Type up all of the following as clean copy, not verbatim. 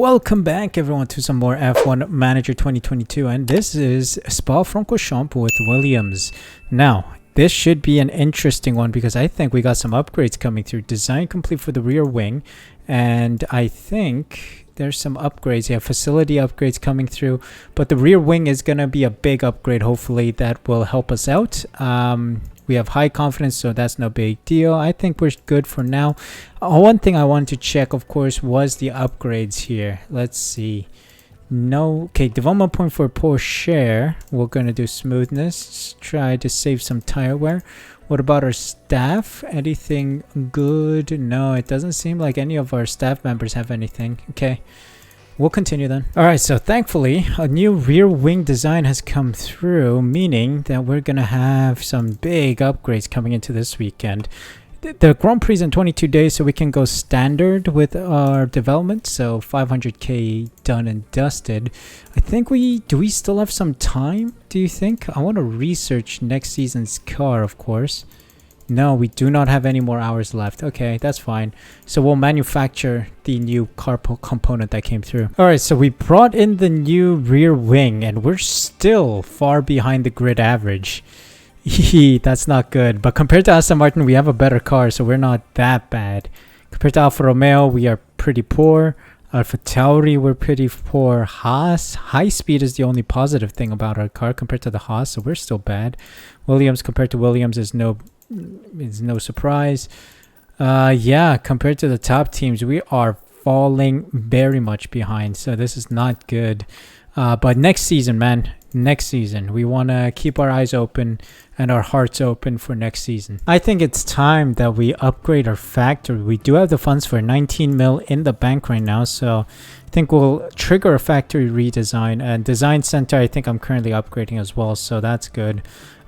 Welcome back everyone to some more F1 Manager 2022, and this is Spa-Francorchamps with Williams. Now, this should be an interesting one because I think we got some upgrades coming through. Design complete for the rear wing, and I think there's some upgrades. Yeah, facility upgrades coming through, but the rear wing is going to be a big upgrade. Hopefully that will help us out. We have high confidence, so that's no big deal. I think we're good for now. One thing I wanted to check, of course, was the upgrades here. Let's see. No, okay, development point for Porsche. We're going to do smoothness. Try to save some tire wear. What about our staff? Anything good? No, it doesn't seem like any of our staff members have anything. Okay. We'll continue then. Alright, so thankfully, a new rear wing design has come through, meaning that we're going to have some big upgrades coming into this weekend. The Grand Prix is in 22 days, so we can go standard with our development. So 500k done and dusted. I think do we still have some time, do you think? I want to research next season's car, of course. No, we do not have any more hours left. Okay, that's fine. So we'll manufacture the new car component that came through. Alright, so we brought in the new rear wing, and we're still far behind the grid average. That's not good. But compared to Aston Martin, we have a better car, so we're not that bad. Compared to Alfa Romeo, we are pretty poor. Alfa Tauri, we're pretty poor. Haas, high speed is the only positive thing about our car compared to the Haas, so we're still bad. Williams, compared to Williams, is no surprise. Yeah, compared to the top teams, we are falling very much behind, so this is not good. But next season, man, next season, we want to keep our eyes open and our hearts open for next season. I think it's time that we upgrade our factory. We do have the funds for 19 mil in the bank right now, so I think we'll trigger a factory redesign. And design center, I think I'm currently upgrading as well, so that's good.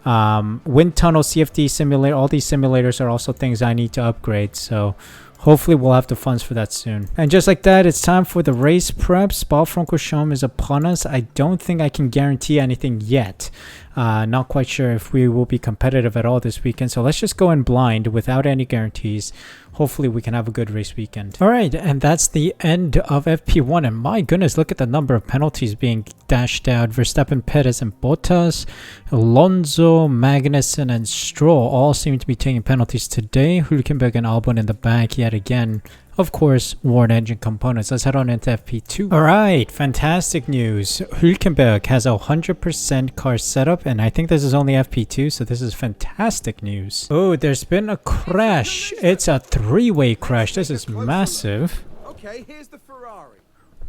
Wind tunnel, CFD simulator, all these simulators are also things I need to upgrade, so hopefully we'll have the funds for that soon. And just like that, it's time for the race prep. Spa-Francorchamps is upon us. I don't think I can guarantee anything yet. Not quite sure if we will be competitive at all this weekend, so let's just go in blind without any guarantees. Hopefully we can have a good race weekend. Alright, and that's the end of FP1, and my goodness, look at the number of penalties being dashed out. Verstappen, Perez, and Bottas, Alonso, Magnussen, and Stroll all seem to be taking penalties today. Hülkenberg and Albon in the back yet again. Of course, worn engine components. Let's head on into FP2. Alright, fantastic news. Hülkenberg has a 100% car setup, and I think this is only FP2, so this is fantastic news. Oh, there's been a crash. It's a three-way crash. This is massive. Okay, here's the Ferrari.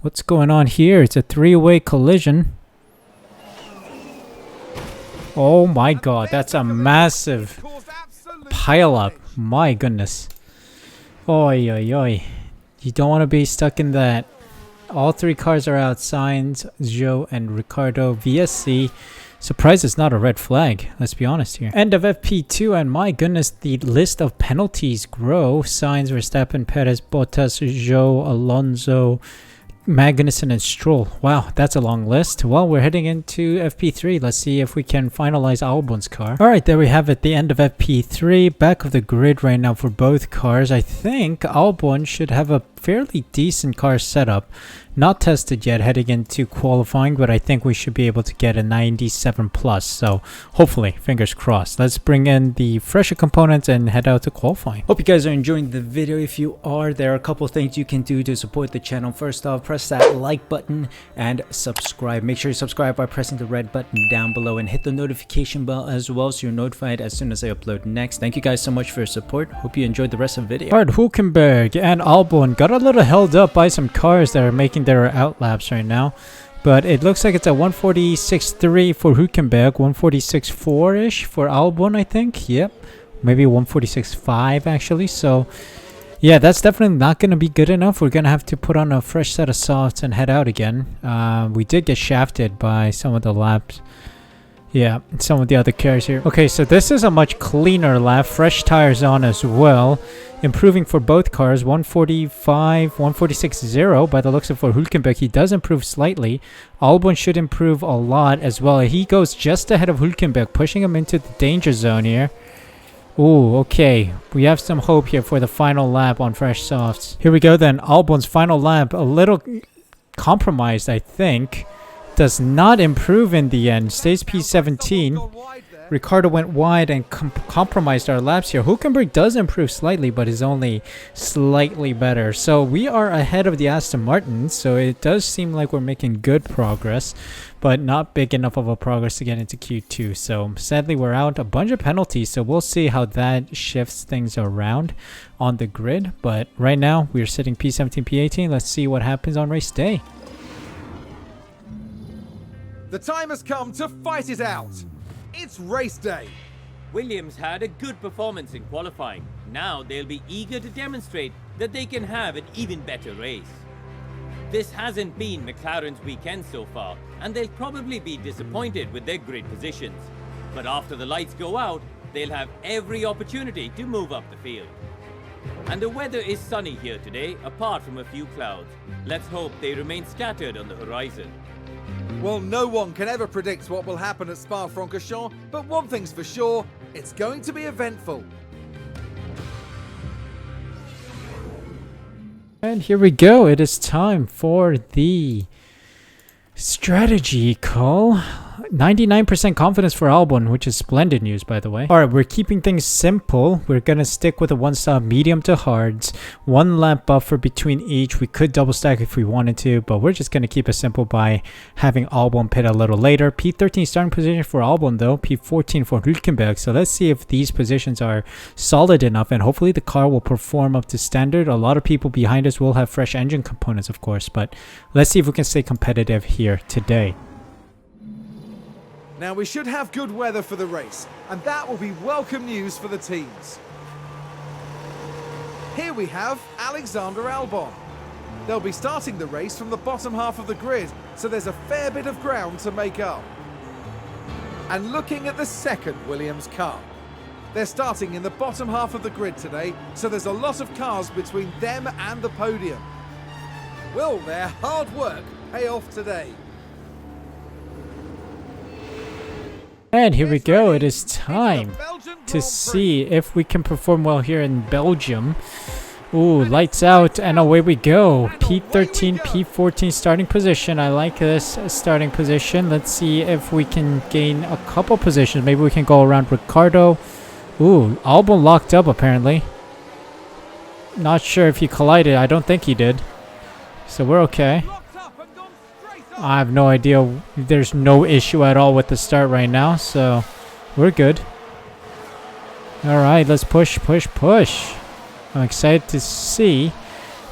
What's going on here? It's a three-way collision. Oh my god, that's a massive pile-up. My goodness. Oi, oi, oi. You don't want to be stuck in that. All three cars are out. Sainz, Zhou, and Ricardo. VSC. Surprised it's not a red flag. Let's be honest here. End of FP2, and my goodness, the list of penalties grow. Sainz, Verstappen, Perez, Bottas, Zhou, Alonso, Magnussen, and Stroll. Wow, that's a long list. Well, we're heading into FP3. Let's see if we can finalize Albon's car. Alright, there we have it, the end of FP3. Back of the grid right now for both cars. I think Albon should have a fairly decent car setup. Not tested yet heading into qualifying, but I think we should be able to get a 97 plus. So hopefully, fingers crossed. Let's bring in the fresher components and head out to qualifying. Hope you guys are enjoying the video. If you are, there are a couple things you can do to support the channel. First off, press that like button and subscribe. Make sure you subscribe by pressing the red button down below and hit the notification bell as well so you're notified as soon as I upload next. Thank you guys so much for your support. Hope you enjoyed the rest of the video. Alright, Hülkenberg and Albon got a little held up by some cars that are making their out laps right now, but it looks like it's a 146.3 for Hülkenberg, 146.4-ish for Albon, I think. Yep, maybe 146.5 actually. So yeah, that's definitely not going to be good enough. We're going to have to put on a fresh set of softs and head out again. We did get shafted by some of the laps. Yeah, some of the other cars here. Okay, so this is a much cleaner lap. Fresh tires on as well. Improving for both cars. 145, 146.0 by the looks of for Hülkenberg. He does improve slightly. Albon should improve a lot as well. He goes just ahead of Hülkenberg, pushing him into the danger zone here. Ooh, okay. We have some hope here for the final lap on fresh softs. Here we go then. Albon's final lap. A little compromised, I think. Does not improve in the end. Stays P17. Ricardo went wide and compromised our laps here. Hülkenberg does improve slightly, but is only slightly better. So we are ahead of the Aston Martin. So it does seem like we're making good progress, but not big enough of a progress to get into Q2. So sadly, we're out. A bunch of penalties. So we'll see how that shifts things around on the grid. But right now, we're sitting P17, P18. Let's see what happens on race day. The time has come to fight it out. It's race day. Williams had a good performance in qualifying. Now they'll be eager to demonstrate that they can have an even better race. This hasn't been McLaren's weekend so far, and they'll probably be disappointed with their grid positions. But after the lights go out, they'll have every opportunity to move up the field. And the weather is sunny here today, apart from a few clouds. Let's hope they remain scattered on the horizon. Well, no one can ever predict what will happen at Spa-Francorchamps, but one thing's for sure, it's going to be eventful. And here we go. It is time for the strategy call. 99% confidence for Albon, which is splendid news, by the way. Alright, we're keeping things simple. We're going to stick with a one-stop medium to hards. 1 lap buffer between each. We could double stack if we wanted to, but we're just going to keep it simple by having Albon pit a little later. P13 starting position for Albon though. P14 for Hülkenberg. So let's see if these positions are solid enough, and hopefully the car will perform up to standard. A lot of people behind us will have fresh engine components, of course, but let's see if we can stay competitive here today. Now we should have good weather for the race, and that will be welcome news for the teams. Here we have Alexander Albon. They'll be starting the race from the bottom half of the grid, so there's a fair bit of ground to make up. And looking at the second Williams car. They're starting in the bottom half of the grid today, so there's a lot of cars between them and the podium. Will their hard work pay off today? And here we go. It is time to see if we can perform well here in Belgium. Ooh, lights out, and away we go. P13, P14 starting position. I like this starting position. Let's see if we can gain a couple positions. Maybe we can go around Ricardo. Ooh, Albon locked up apparently. Not sure if he collided. I don't think he did. So we're okay. I have no idea. There's no issue at all with the start right now, so we're good. Alright, let's push, push, push. I'm excited to see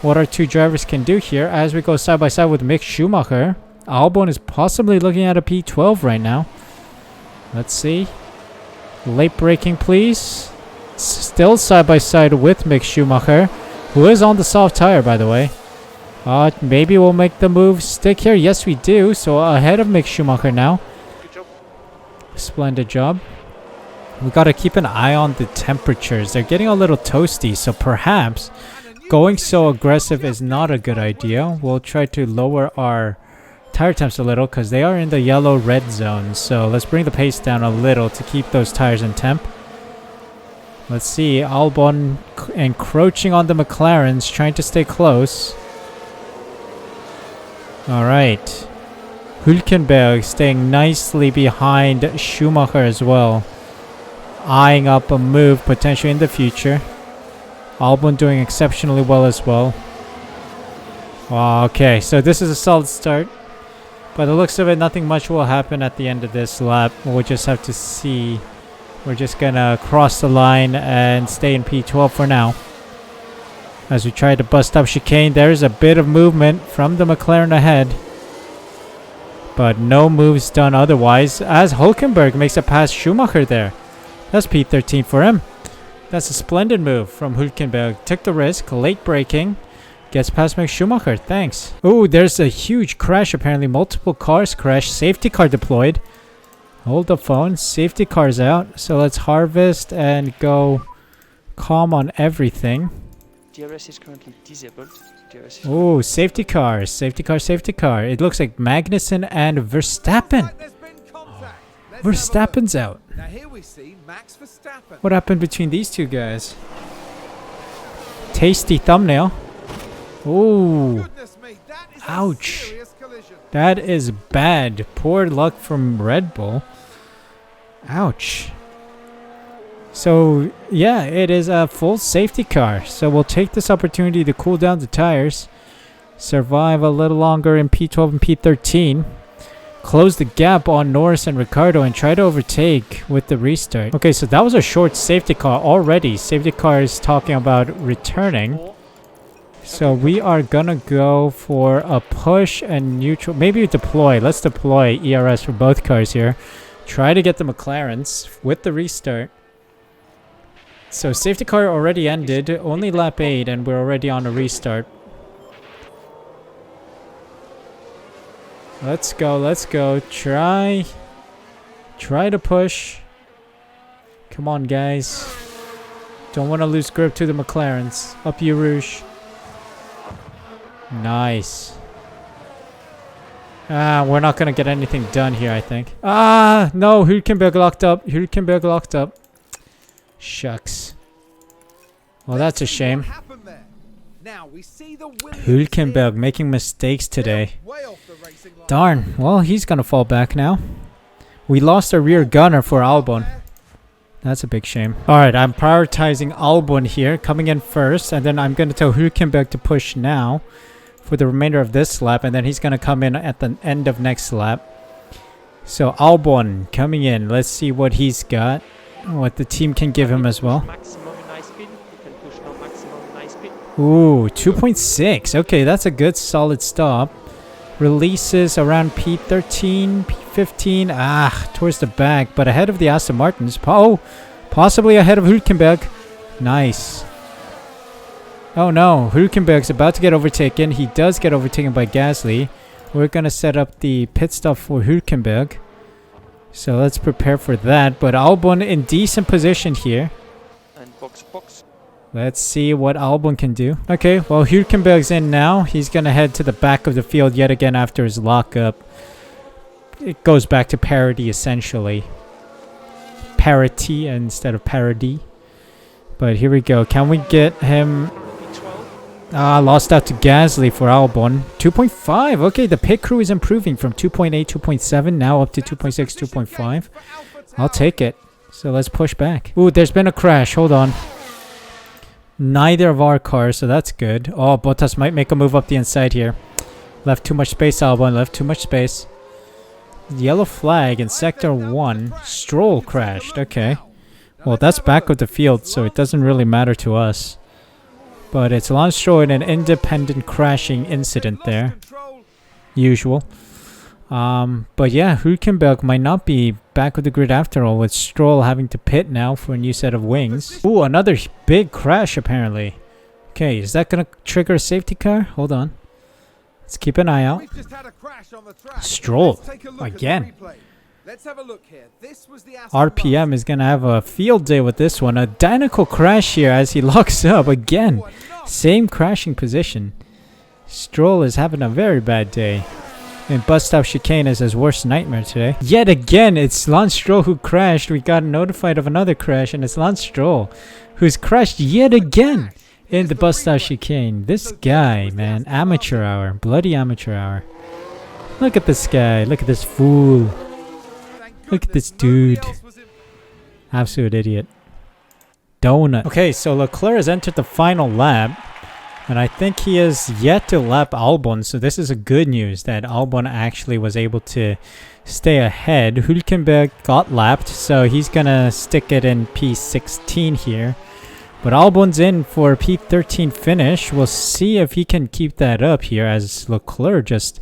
what our two drivers can do here as we go side by side with Mick Schumacher. Albon is possibly looking at a P12 right now. Let's see. Late braking, please. Still side by side with Mick Schumacher, who is on the soft tire, by the way. Maybe we'll make the move stick here. Yes, we do. So ahead of Mick Schumacher now. Good job. Splendid job. We got to keep an eye on the temperatures. They're getting a little toasty, so perhaps going so aggressive is not a good idea. We'll try to lower our tire temps a little because they are in the yellow-red zone. So let's bring the pace down a little to keep those tires in temp. Let's see. Albon encroaching on the McLarens, trying to stay close. Alright. Hülkenberg staying nicely behind Schumacher as well. Eyeing up a move potentially in the future. Albon doing exceptionally well as well. Okay, so this is a solid start. By the looks of it, nothing much will happen at the end of this lap. We'll just have to see. We're just gonna cross the line and stay in P12 for now. As we try to bust up chicane, there's a bit of movement from the McLaren ahead. But no moves done otherwise, as Hülkenberg makes it past Schumacher there. That's P13 for him. That's a splendid move from Hülkenberg. Took the risk, late braking. Gets past Mick Schumacher, thanks. Ooh, there's a huge crash apparently. Multiple cars crashed. Safety car deployed. Hold the phone. Safety car's out. So let's harvest and go calm on everything. DRS is currently disabled. Oh, safety car, safety car, safety car. It looks like Magnussen and Verstappen. Verstappen's out. Now here we see Max Verstappen. What happened between these two guys? Tasty thumbnail. Ooh. Goodness me, that is Ouch. Serious collision. That is bad. Poor luck from Red Bull. Ouch. So, yeah, it is a full safety car. So we'll take this opportunity to cool down the tires. Survive a little longer in P12 and P13. Close the gap on Norris and Ricciardo and try to overtake with the restart. Okay, so that was a short safety car already. Safety car is talking about returning. So we are gonna go for a push and neutral. Maybe deploy. Let's deploy ERS for both cars here. Try to get the McLarens with the restart. So safety car already ended. Only lap 8 and we're already on a restart. Let's go, let's go. Try to push. Come on, guys. Don't want to lose grip to the McLarens. Up you, Rouge. Nice. We're not going to get anything done here, I think. No, Hülkenberg locked up. Hülkenberg locked up. Shucks. Well, that's a shame. Now we see the Williams Hülkenberg here. making mistakes today. Way off the racing line. Darn. Well, he's going to fall back now. We lost our rear gunner for Albon. That's a big shame. Alright, I'm prioritizing Albon here, coming in first. And then I'm going to tell Hülkenberg to push now for the remainder of this lap. And then he's going to come in at the end of next lap. So Albon coming in. Let's see what he's got. What the team can give him as well. Maximum in high speed. You can push now maximum in high speed. Ooh, 2.6. Okay, that's a good solid stop. Releases around P13, P15. Towards the back, but ahead of the Aston Martins. Possibly ahead of Hülkenberg. Nice. Oh no, Hülkenberg's about to get overtaken. He does get overtaken by Gasly. We're going to set up the pit stop for Hülkenberg. So let's prepare for that. But Albon in decent position here. And box. Let's see what Albon can do. Okay, well, Hülkenberg's in now. He's going to head to the back of the field yet again after his lockup. It goes back to parity, essentially. Parity instead of parody. But here we go. Can we get him... lost out to Gasly for Albon. 2.5. Okay, the pit crew is improving from 2.8, 2.7, now up to 2.6, 2.5. I'll take it. So let's push back. Ooh, there's been a crash. Hold on. Neither of our cars, so that's good. Oh, Bottas might make a move up the inside here. Left too much space, Albon. Left too much space. Yellow flag in Sector 1. Stroll crashed. Okay. Well, that's back of the field, so it doesn't really matter to us. But it's Lance Stroll in an independent crashing incident there. Usual. But yeah, Hülkenberg might not be back with the grid after all, with Stroll having to pit now for a new set of wings. Ooh, another big crash apparently. Okay, is that going to trigger a safety car? Hold on. Let's keep an eye out. Stroll, again. Let's have a look here. This was the RPM is going to have a field day with this one. A identical crash here as he locks up again. Same crashing position. Stroll is having a very bad day. And bus stop chicane is his worst nightmare today. Yet again, it's Lance Stroll who crashed. We got notified of another crash, and it's Lance Stroll who's crashed yet again in the bus stop chicane. This guy, man, amateur hour, bloody amateur hour. Look at this guy. Look at this fool. Look at this dude. Absolute idiot. Donut. Okay, so Leclerc has entered the final lap. And I think he is yet to lap Albon, so this is a good news that Albon actually was able to stay ahead. Hülkenberg got lapped, so he's going to stick it in P16 here. But Albon's in for P13 finish. We'll see if he can keep that up here as Leclerc just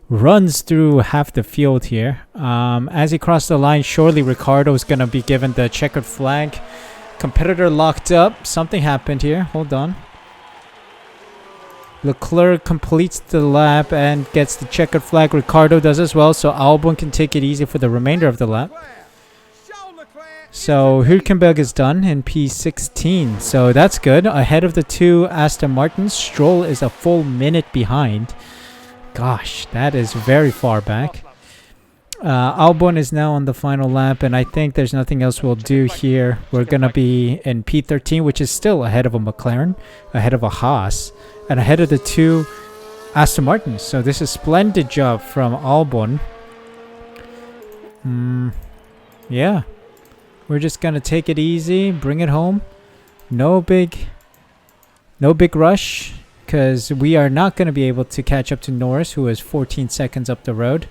runs through half the field here. As he crossed the line, surely Ricciardo is going to be given the checkered flag. Competitor locked up. Something happened here. Hold on. Leclerc completes the lap and gets the checkered flag. Ricciardo does as well, so Albon can take it easy for the remainder of the lap. So Hülkenberg is done in P16, so that's good. Ahead of the two Aston Martins, Stroll is a full minute behind. Gosh, that is very far back. Albon is now on the final lap, and I think there's nothing else we'll do here. We're going to be in P13, which is still ahead of a McLaren, ahead of a Haas, and ahead of the two Aston Martin. So this is splendid job from Albon. Yeah. We're just gonna take it easy, bring it home. No big rush, because we are not going to be able to catch up to Norris, who is 14 seconds up the road.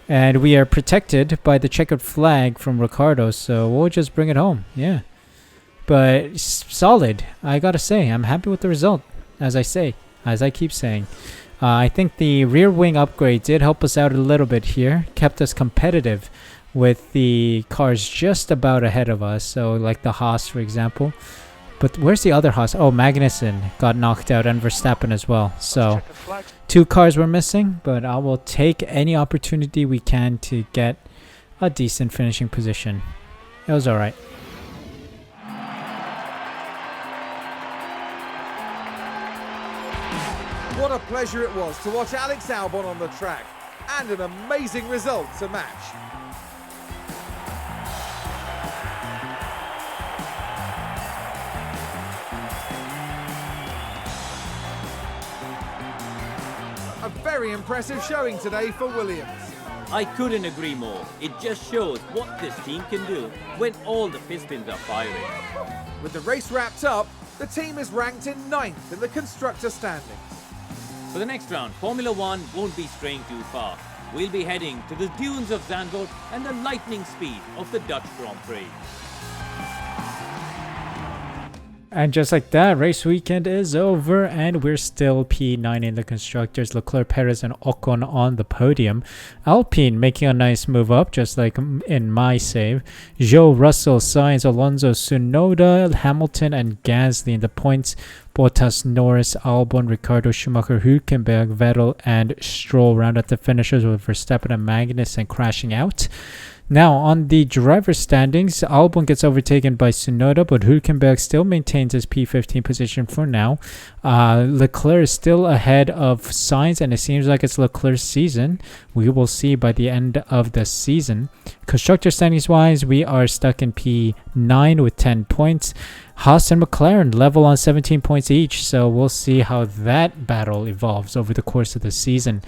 And we are protected by the checkered flag from Ricardo, so we'll just bring it home. Yeah. But solid, I gotta say. I'm happy with the result, as I keep saying. I think the rear wing upgrade did help us out a little bit here, kept us competitive with the cars just about ahead of us, so like the Haas, for example. But where's the other Haas? Oh, Magnussen got knocked out, and Verstappen as well. So 2 cars were missing, but I will take any opportunity we can to get a decent finishing position. It was alright. What a pleasure it was to watch Alex Albon on the track, and an amazing result to match. A very impressive showing today for Williams. I couldn't agree more. It just shows what this team can do when all the pistons are firing. With the race wrapped up, the team is ranked in 9th in the constructor standings. For the next round, Formula One won't be straying too far. We'll be heading to the dunes of Zandvoort and the lightning speed of the Dutch Grand Prix. And just like that, race weekend is over, and we're still P9 in the constructors. Leclerc, Perez, and Ocon on the podium. Alpine making a nice move up, just like in my save. Zhou, Russell, Sainz, Alonso, Tsunoda, Hamilton, and Gasly in the points. Bottas, Norris, Albon, Ricardo, Schumacher, Hülkenberg, Vettel, and Stroll round at the finishers, with Verstappen and Magnussen crashing out. Now, on the driver standings, Albon gets overtaken by Tsunoda, but Hülkenberg still maintains his P15 position for now. Leclerc is still ahead of Sainz, and it seems like it's Leclerc's season. We will see by the end of the season. Constructor standings-wise, we are stuck in P9 with 10 points. Haas and McLaren level on 17 points each, so we'll see how that battle evolves over the course of the season.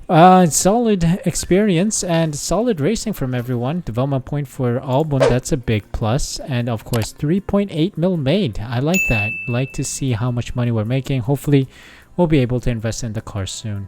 Solid experience and solid racing from everyone. Development point for Albon, that's a big plus. And of course, 3.8 mil made. I like that. Like to see how much money we're making. Hopefully, we'll be able to invest in the car soon.